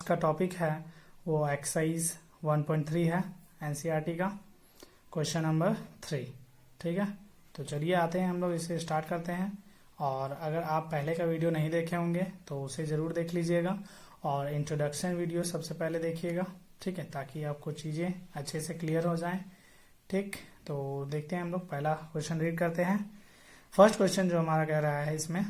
का टॉपिक है वो एक्सरसाइज 1.3 है एनसीईआरटी का क्वेश्चन नंबर 3। ठीक है, तो चलिए आते हैं हम लोग इसे स्टार्ट करते हैं। और अगर आप पहले का वीडियो नहीं देखे होंगे तो उसे ज़रूर देख लीजिएगा और इंट्रोडक्शन वीडियो सबसे पहले देखिएगा। ठीक है, ताकि आपको चीज़ें अच्छे से क्लियर हो जाएं। ठीक, तो देखते हैं हम लोग पहला क्वेश्चन रीड करते हैं। फर्स्ट क्वेश्चन जो हमारा कह रहा है इसमें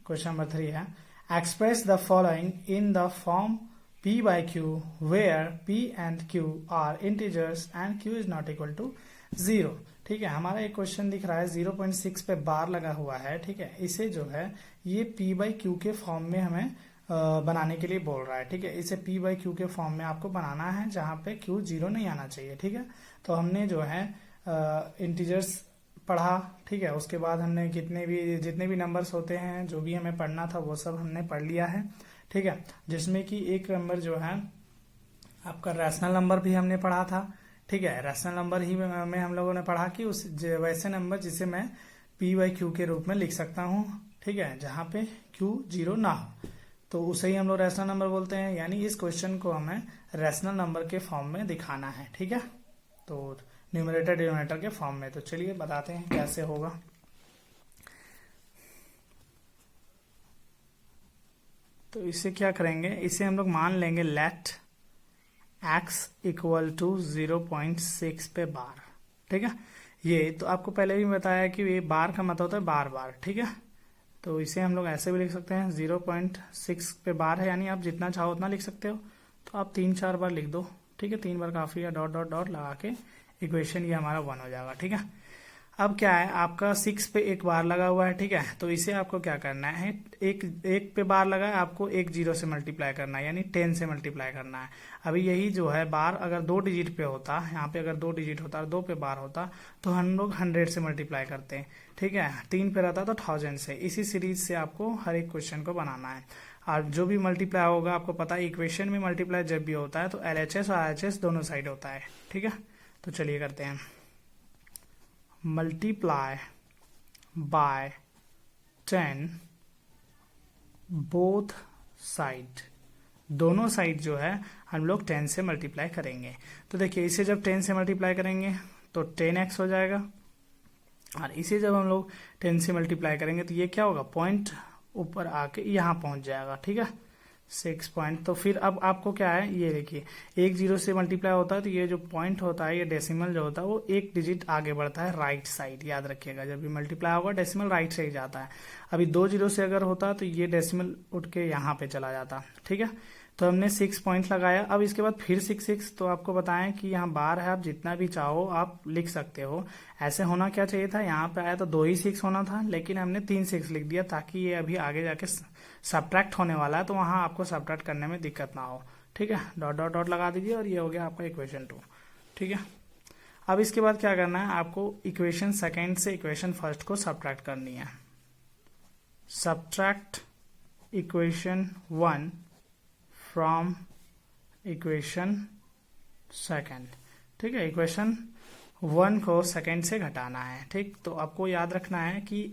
क्वेश्चन नंबर 3 है, express the following in the form p by q where p and q are integers and q is not equal to 0। ठीक है, हमारा एक क्वेश्चन दिख रहा है 0.6 पे बार लगा हुआ है। ठीक है, इसे जो है ये p by q के फॉर्म में हमें बनाने के लिए बोल रहा है। ठीक है, इसे p by q के फॉर्म में आपको बनाना है जहाँ पे q 0 नहीं आना चाहिए। ठीक है, तो हमने जो है इंटीजर्स पढ़ा। ठीक है, उसके बाद हमने जितने भी नंबर्स होते हैं जो भी हमें पढ़ना था वो सब हमने पढ़ लिया है। ठीक है, जिसमें कि एक नंबर जो है आपका रैशनल नंबर भी हमने पढ़ा था। ठीक है, रैशनल नंबर ही में हम लोगों ने पढ़ा कि उस वैसे नंबर जिसे मैं p बाई क्यू के रूप में लिख सकता हूँ। ठीक है, जहाँ पे q 0 ना हो तो उसे ही हम लोग रैशनल नंबर बोलते हैं। यानी इस क्वेश्चन को हमें रैशनल नंबर के फॉर्म में दिखाना है। ठीक है, तो न्यूमरेटर डिनोमिनेटर के फॉर्म में। तो चलिए बताते हैं कैसे होगा। तो इसे क्या करेंगे, इसे हम लोग मान लेंगे लेट x इक्वल टू 0.6 पे बार। ठीक है, ये तो आपको पहले भी बताया कि ये बार का मतलब होता है बार बार। ठीक है, तो इसे हम लोग ऐसे भी लिख सकते हैं 0.6 पे बार है, यानी आप जितना चाहो उतना लिख सकते हो। तो आप 3-4 बार लिख दो। ठीक है, 3 बार काफी है, डॉट डॉट डॉट लगा के इक्वेशन ये हमारा 1 हो जाएगा। ठीक है, अब क्या है आपका 6 पे एक बार लगा हुआ है। ठीक है, तो इसे आपको क्या करना है, एक पे बार लगा है, आपको एक 0 से मल्टीप्लाई करना है, यानी 10 से मल्टीप्लाई करना है। अभी यही जो है बार अगर 2 डिजिट पे होता, यहाँ पे अगर 2 डिजिट होता और 2 पे बार होता तो हम लोग 100 से मल्टीप्लाई करते हैं। ठीक है, 3 पे रहता तो 1000 से। इसी सीरीज से आपको हर एक क्वेश्चन को बनाना है। और जो भी मल्टीप्लाई होगा आपको पता है इक्वेशन में मल्टीप्लाई जब भी होता है तो LHS और RHS दोनों साइड होता है। ठीक है, तो चलिए करते हैं। मल्टीप्लाई बाय 10 बोथ साइड, दोनों साइड जो है हम लोग 10 से मल्टीप्लाई करेंगे। तो देखिए इसे जब 10 से मल्टीप्लाई करेंगे तो 10x हो जाएगा, और इसे जब हम लोग 10 से मल्टीप्लाई करेंगे तो ये क्या होगा, पॉइंट ऊपर आके यहाँ पहुंच जाएगा। ठीक है, 6 पॉइंट। तो फिर अब आपको क्या है, ये देखिए 1 0 से मल्टीप्लाई होता है तो ये जो पॉइंट होता है, ये डेसिमल जो होता है वो एक डिजिट आगे बढ़ता है राइट साइड। याद रखिएगा, जब भी मल्टीप्लाई होगा डेसिमल राइट साइड जाता है। अभी 2 0 से अगर होता तो ये डेसिमल उठ के यहाँ पे चला जाता। ठीक है, तो हमने 6 पॉइंट लगाया। अब इसके बाद फिर 6 तो आपको बताएं कि यहाँ बार है, आप जितना भी चाहो आप लिख सकते हो। ऐसे होना क्या चाहिए था, यहाँ पे आया तो 2 ही 6 होना था, लेकिन हमने 3 6 लिख दिया ताकि ये अभी आगे जाके सब्ट्रैक्ट होने वाला है तो वहां आपको सब्ट्रैक्ट करने में दिक्कत ना हो। ठीक है, डॉट डॉट डॉट लगा दीजिए और ये हो गया आपका इक्वेशन 2। ठीक है, अब इसके बाद क्या करना है, आपको इक्वेशन सेकेंड से इक्वेशन फर्स्ट को सब्ट्रैक्ट करनी है। Subtract equation 1 from equation second. ठीक है, इक्वेशन 1 को सेकेंड से घटाना है। ठीक, तो आपको याद रखना है कि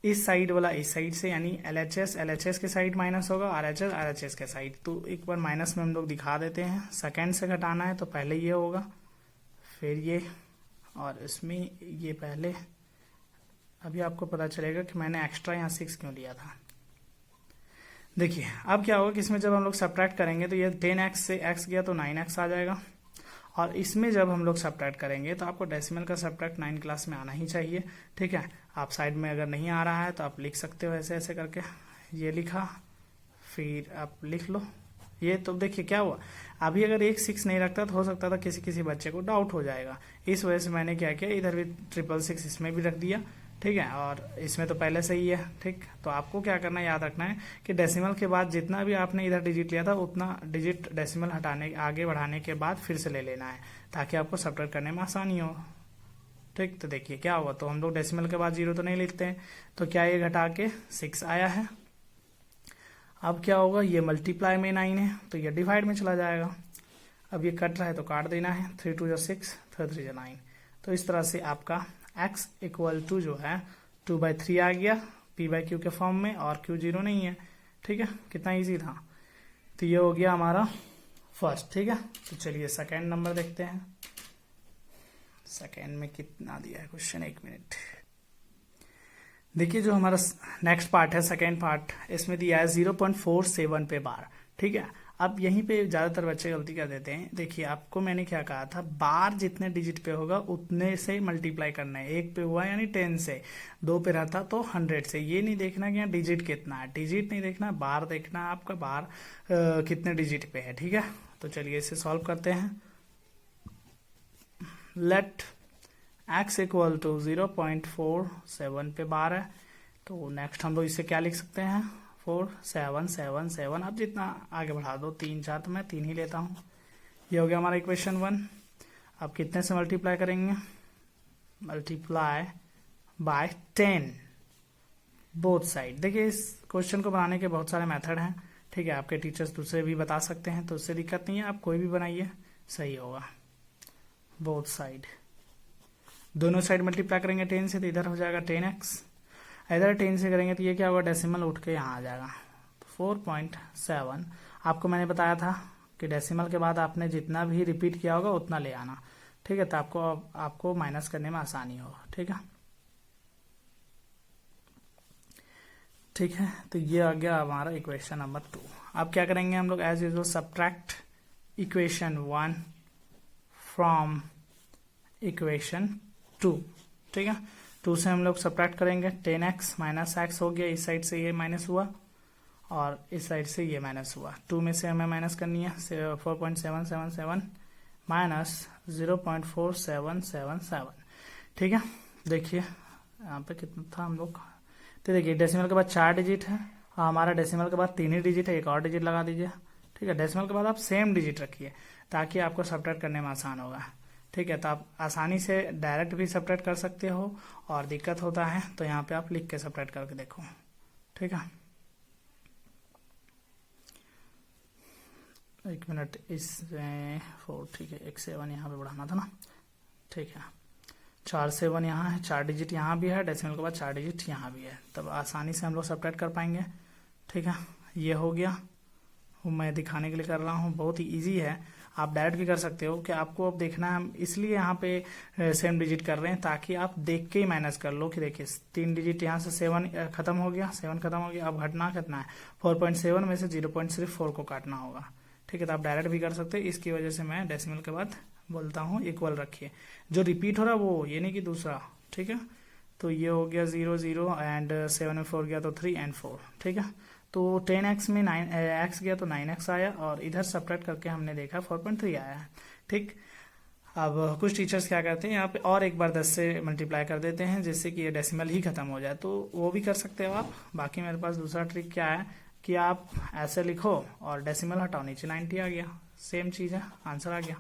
इस साइड वाला इस साइड से, यानी LHS के साइड माइनस होगा, RHS के साइड। तो एक बार माइनस में हम लोग दिखा देते हैं। सेकेंड से घटाना है तो पहले ये होगा, फिर ये, और इसमें ये पहले। अभी आपको पता चलेगा कि मैंने एक्स्ट्रा यहाँ 6 क्यों लिया था। देखिए अब क्या होगा कि इसमें जब हम लोग सब्ट्रैक्ट करेंगे तो ये 10x से x गया तो 9x आ जाएगा, और इसमें जब हम लोग सब्ट्रैक्ट करेंगे तो आपको डेसिमल का सब्ट्रैक्ट 9 क्लास में आना ही चाहिए। ठीक है, आप साइड में अगर नहीं आ रहा है तो आप लिख सकते हो ऐसे ऐसे करके। ये लिखा, फिर आप लिख लो ये। तो देखिए क्या हुआ, अभी अगर 1 6 नहीं रखता तो हो सकता था किसी बच्चे को डाउट हो जाएगा। इस वजह से मैंने क्या किया, इधर भी 666 इसमें भी रख दिया। ठीक है, और इसमें तो पहले से ही है। ठीक, तो आपको क्या करना है, याद रखना है कि डेसिमल के बाद जितना भी आपने इधर डिजिट लिया था उतना डिजिट डेसिमल हटाने आगे बढ़ाने के बाद फिर से ले लेना है, ताकि आपको सब्ट्रैक्ट करने में आसानी हो। ठीक, तो देखिए क्या हुआ, तो हम लोग डेसिमल के बाद 0 तो नहीं लिखते हैं, तो क्या ये घटा के 6 आया है। अब क्या होगा, ये मल्टीप्लाई में 9 है तो ये डिवाइड में चला जाएगा। अब ये कट रहा है तो काट देना है, 3 2 6, 3 3 9। तो इस तरह से आपका x इक्वल टू जो है 2/3 आ गया p बाई क्यू के फॉर्म में, और q 0 नहीं है। ठीक है, कितना इजी था। तो ये हो गया हमारा फर्स्ट, ठीक है। तो चलिए सेकेंड नंबर देखते हैं। सेकेंड में कितना दिया है क्वेश्चन, 1 मिनट। देखिए जो हमारा नेक्स्ट पार्ट है, सेकेंड पार्ट, इसमें दिया है 0.47 पे बार, ठीक है। अब यहीं पे ज्यादातर बच्चे गलती कर देते हैं। देखिए आपको मैंने क्या कहा था, बार जितने डिजिट पे होगा उतने से मल्टीप्लाई करना है। 1 पे हुआ यानी 10 से, 2 पे रहता तो 100 से। ये नहीं देखना कि यहाँ डिजिट कितना है, डिजिट नहीं देखना, बार देखना है आपका, बार कितने डिजिट पे है, ठीक है। तो चलिए इसे सॉल्व करते हैं। लेट x इक्वल टू 0.47 पे बार है, तो नेक्स्ट हम लोग इसे क्या लिख सकते हैं, 4 7 7 7। अब जितना आगे बढ़ा दो, 3 4, तो मैं 3 ही लेता हूँ। ये हो गया हमारा इक्वेशन 1। अब कितने से मल्टीप्लाई करेंगे, मल्टीप्लाई बाय 10 बोथ साइड। देखिए इस क्वेश्चन को बनाने के बहुत सारे मेथड हैं, ठीक है। आपके टीचर्स दूसरे भी बता सकते हैं, तो उससे दिक्कत नहीं है, आप कोई भी बनाइए, सही होगा। बोथ साइड, दोनों साइड मल्टीप्लाई करेंगे 10 से, तो इधर हो जाएगा 10x। इधर 10 से करेंगे तो ये क्या होगा, डेसिमल उठ के यहाँ आ जाएगा 4.7। आपको मैंने बताया था कि डेसिमल के बाद आपने जितना भी रिपीट किया होगा उतना ले आना, ठीक है। तो आपको माइनस करने में आसानी हो, ठीक है। ठीक है, तो ये आ गया हमारा इक्वेशन नंबर 2। अब क्या करेंगे हम लोग, as usual subtract equation 1 from equation 2, ठीक है। 2 से हम लोग सब्ट्रैक्ट करेंगे, 10x माइनस x हो गया, इस साइड से ये माइनस हुआ और इस साइड से ये माइनस हुआ। 2 में से हमें माइनस करनी है, 4.777 माइनस 0.4777, ठीक है। देखिए यहाँ पे कितना था हम लोग, तो देखिए डेसिमल के बाद 4 डिजिट है और हमारा डेसिमल के बाद 3 ही डिजिट है, एक और डिजिट लगा दीजिए, ठीक है। डेसिमल के बाद आप सेम डिजिट रखिए ताकि आपको सब्ट्रैक्ट करने में आसान होगा, ठीक है। तो आप आसानी से डायरेक्ट भी सब्ट्रैक्ट कर सकते हो, और दिक्कत होता है तो यहाँ पे आप लिख के सब्ट्रैक्ट करके देखो, ठीक है। 1 मिनट, इसमें 4, ठीक है, 1 7 यहाँ पे बढ़ाना था ना, ठीक है। 4 7 यहाँ है, 4 डिजिट यहाँ भी है, डेसिमल के बाद 4 डिजिट यहाँ भी है, तब आसानी से हम लोग सब्ट्रैक्ट कर पाएंगे, ठीक है। ये हो गया, मैं दिखाने के लिए कर रहा हूँ, बहुत ही ईजी है। आप डायरेक्ट भी कर सकते हो, कि आपको अब देखना है, इसलिए यहाँ पे सेम डिजिट कर रहे हैं ताकि आप देख के ही माइनस कर लो कि देखिए 3 डिजिट यहाँ से 7 खत्म हो गया, 7 खत्म हो गया। अब घटना कितना है, 4.7 में से 0.4 को काटना होगा, ठीक है। तो आप डायरेक्ट भी कर सकते हैं, इसकी वजह से मैं डेसिमल के बाद बोलता हूँ इक्वल रखिए। जो रिपीट हो रहा है वो, ये नहीं कि दूसरा, ठीक है। तो ये हो गया 0 0 एंड 7 में 4 गया तो 3 एंड 4, ठीक है। तो 10x में 9x गया तो 9x आया, और इधर सब्ट्रैक्ट करके हमने देखा 4.3 आया है, ठीक। अब कुछ टीचर्स क्या करते हैं, यहाँ पे और एक बार 10 से मल्टीप्लाई कर देते हैं जिससे कि ये डेसिमल ही खत्म हो जाए, तो वो भी कर सकते हो आप। बाकी मेरे पास दूसरा ट्रिक क्या है कि आप ऐसे लिखो और डेसिमल हटाओ, नीचे 90 आ गया, सेम चीज़ है, आंसर आ गया,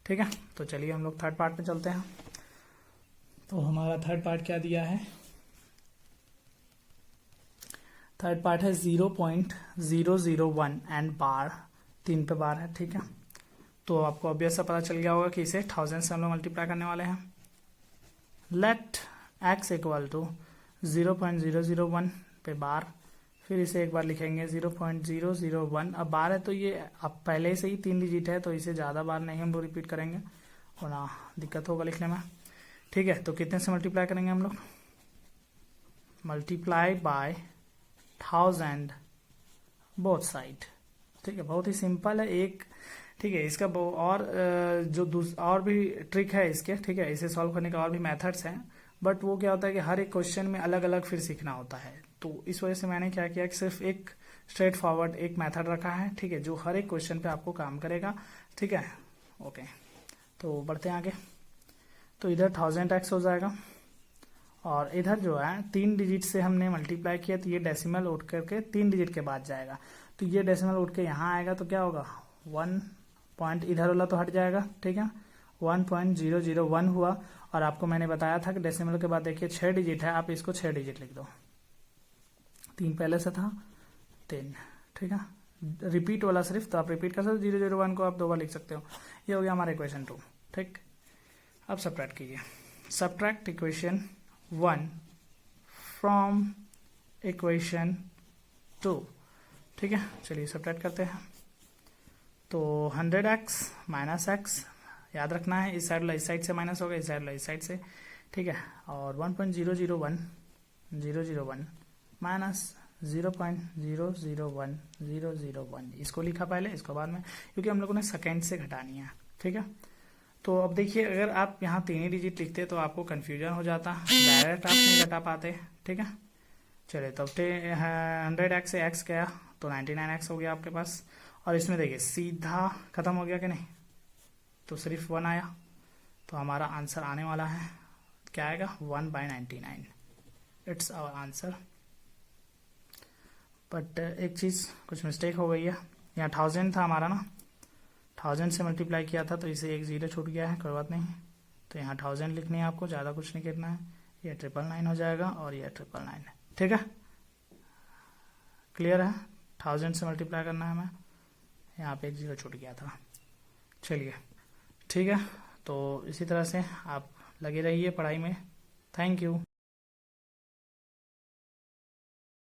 ठीक है। तो चलिए हम लोग थर्ड पार्ट में चलते हैं। तो हमारा थर्ड पार्ट क्या दिया है, थर्ड पार्ट है 0.001 एंड बार, 3 पे बार है, ठीक है। तो आपको ऑब्वियस सा पता चल गया होगा कि इसे 1000 से हम लोग मल्टीप्लाई करने वाले हैं। लेट x इक्वल टू 0.001 पे बार, फिर इसे एक बार लिखेंगे 0.001। अब बार है तो ये अब पहले से ही 3 डिजिट है, तो इसे ज़्यादा बार नहीं हम लोग रिपीट करेंगे वरना दिक्कत होगा लिखने में, ठीक है। तो कितने से मल्टीप्लाई करेंगे हम लोग, मल्टीप्लाई बाय 1000 बोथ साइड, ठीक है। बहुत ही सिंपल है एक, ठीक है। इसका और और भी ट्रिक है इसके, ठीक है। इसे सॉल्व करने का और भी मेथड्स हैं, बट वो क्या होता है कि हर एक क्वेश्चन में अलग अलग फिर सीखना होता है, तो इस वजह से मैंने क्या किया कि सिर्फ एक स्ट्रेट फॉरवर्ड एक मेथड रखा है, ठीक है, जो हर एक क्वेश्चन पे आपको काम करेगा, ठीक है। ओके, तो बढ़ते हैं आगे। तो इधर 1000x हो जाएगा, और इधर जो है 3 डिजिट से हमने मल्टीप्लाई किया, तो ये डेसिमल उठ करके 3 डिजिट के बाद जाएगा, तो ये डेसिमल उठ के यहाँ आएगा, तो क्या होगा 1 पॉइंट, इधर वाला तो हट जाएगा, ठीक है। 1.001 हुआ, और आपको मैंने बताया था कि डेसिमल के बाद देखिए 6 डिजिट है, आप इसको 6 डिजिट लिख दो, 3 पहले से था 3, ठीक है। रिपीट वाला सिर्फ, तो आप रिपीट कर सकते हो, 001 को आप 2 बार लिख सकते हो। ये हो गया हमारा इक्वेशन 2, ठीक। अब सब्ट्रैक्ट कीजिए, सब्ट्रैक्ट इक्वेशन 1 फ्रॉम इक्वेशन 2, ठीक है। चलिए सब्ट्रैक्ट करते हैं। तो 100x माइनस एक्स याद रखना है, इस साइड से माइनस होगा, इस साइड से, ठीक है। और 1.001001 माइनस 0.001001 इसको लिखा पहले, इसको बाद में, क्योंकि हम लोगों ने सेकेंड से घटानी है, ठीक है। तो अब देखिए, अगर आप यहाँ 3 ही डिजिट लिखते तो आपको कंफ्यूजन हो जाता, डायरेक्ट आप नहीं घटा पाते, ठीक है। चलिए, तब 100x से x गया तो 99x हो गया आपके पास। और इसमें देखिए सीधा खत्म हो गया कि नहीं, तो सिर्फ 1 आया, तो हमारा आंसर आने वाला है, क्या आएगा, 1/99। It's our answer. बट एक चीज़ कुछ मिस्टेक हो गई है, यहाँ 1000 था हमारा ना, 1000 से मल्टीप्लाई किया था, तो इसे एक 0 छूट गया है, कोई बात नहीं। तो यहाँ 1000 लिखनी है आपको, ज़्यादा कुछ नहीं करना है, ये 999 हो जाएगा और ये 999, ठीक है। क्लियर है, 1000 से मल्टीप्लाई करना है हमें, यहाँ पे एक 0 छूट गया था। चलिए ठीक है, तो इसी तरह से आप लगे रहिए पढ़ाई में। Thank you.